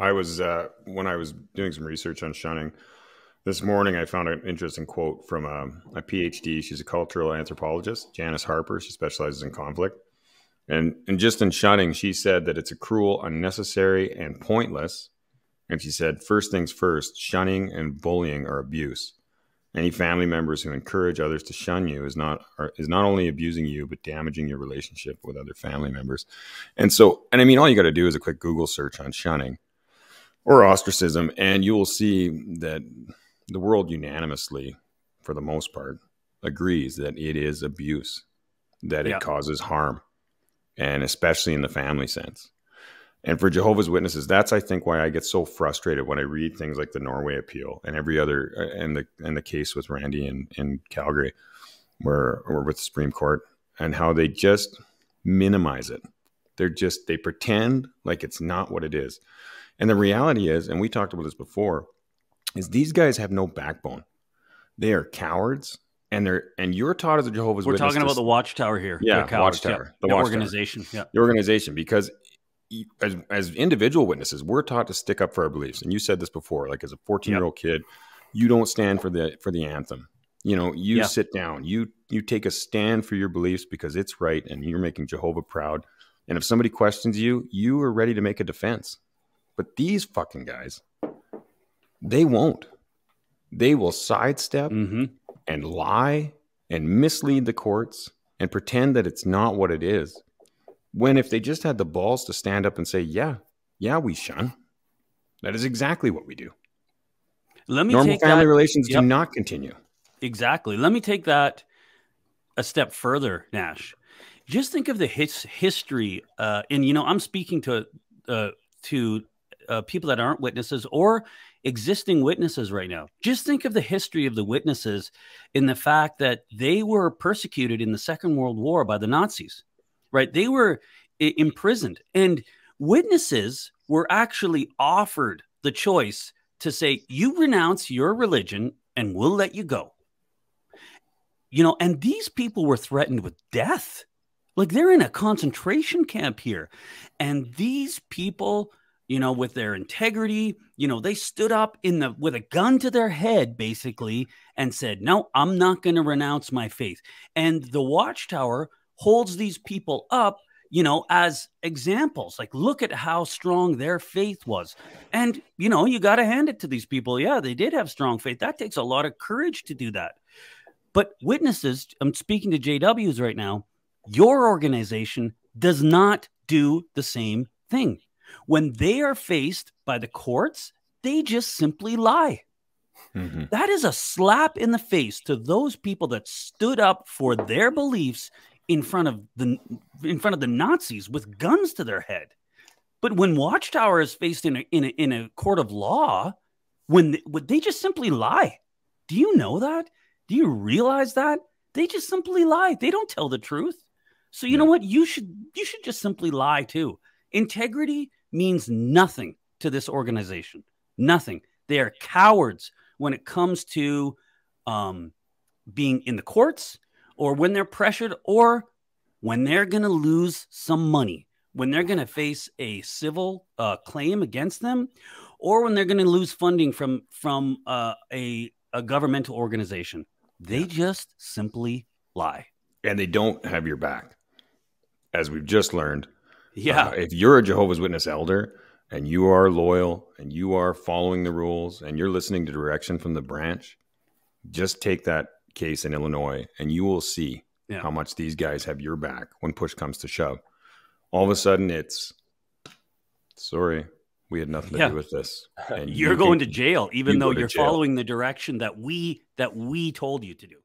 I was when I was doing some research on shunning this morning, I found an interesting quote from a PhD. She's a cultural anthropologist, Janice Harper. She specializes in conflict. And just in shunning, she said that it's a cruel, unnecessary, and pointless. And she said, first things first, shunning and bullying are abuse. Any family members who encourage others to shun you is not only abusing you, but damaging your relationship with other family members. And I mean, all you got to do is a quick Google search on shunning or ostracism, and you will see that the world unanimously, for the most part, agrees that it is abuse, that it causes harm, and especially in the family sense. And for Jehovah's Witnesses, that's, I think, why I get so frustrated when I read things like the Norway appeal and every other, and the case with Randy in Calgary, or with the Supreme Court, and how they just minimize it. They pretend like it's not what it is. And the reality is, and we talked about this before, is these guys have no backbone. They are cowards, and you're taught as a Jehovah's Witness. We're talking about the Watchtower here. Yeah, Watchtower. The Watchtower. Organization. Yeah. The organization, because as individual witnesses, we're taught to stick up for our beliefs. And you said this before, like as a 14-year-old kid, you don't stand for the anthem. You know, you sit down, you take a stand for your beliefs because it's right, and you're making Jehovah proud. And if somebody questions you, you are ready to make a defense. But these fucking guys, they won't. They will sidestep and lie and mislead the courts and pretend that it's not what it is. When if they just had the balls to stand up and say, yeah, we shun. That is exactly what we do. Normal family relations do not continue. Exactly. Let me take that a step further, Nash. Just think of the history. And, you know, I'm speaking to people that aren't witnesses or existing witnesses right now. Just think of the history of the witnesses in the fact that they were persecuted in the Second World War by the Nazis, right? They were imprisoned, and witnesses were actually offered the choice to say, you renounce your religion and we'll let you go. You know, and these people were threatened with death. Like, they're in a concentration camp here. And these people, you know, with their integrity, you know, they stood up with a gun to their head, basically, and said, no, I'm not going to renounce my faith. And the Watchtower holds these people up, you know, as examples. Like, look at how strong their faith was. And, you know, you got to hand it to these people. Yeah, they did have strong faith. That takes a lot of courage to do that. But witnesses, I'm speaking to JWs right now, your organization does not do the same thing. When they are faced by the courts, they just simply lie. That is a slap in the face to those people that stood up for their beliefs in front of the Nazis with guns to their head. But when Watchtower is faced in a court of law, when they just simply lie. Do you know that? Do you realize that? They just simply lie. They don't tell the truth. So you know what? You should just simply lie too. Integrity means nothing to this organization. Nothing. They are cowards when it comes to being in the courts, or when they're pressured, or when they're going to lose some money, when they're going to face a civil claim against them, or when they're going to lose funding from a governmental organization. They just simply lie. And they don't have your back, as we've just learned. Yeah. If you're a Jehovah's Witness elder and you are loyal and you are following the rules and you're listening to direction from the branch, just take that case in Illinois and you will see how much these guys have your back when push comes to shove. All of a sudden it's, sorry, we had nothing to do with this. And you're going to jail, even though you're following the direction that we told you to do.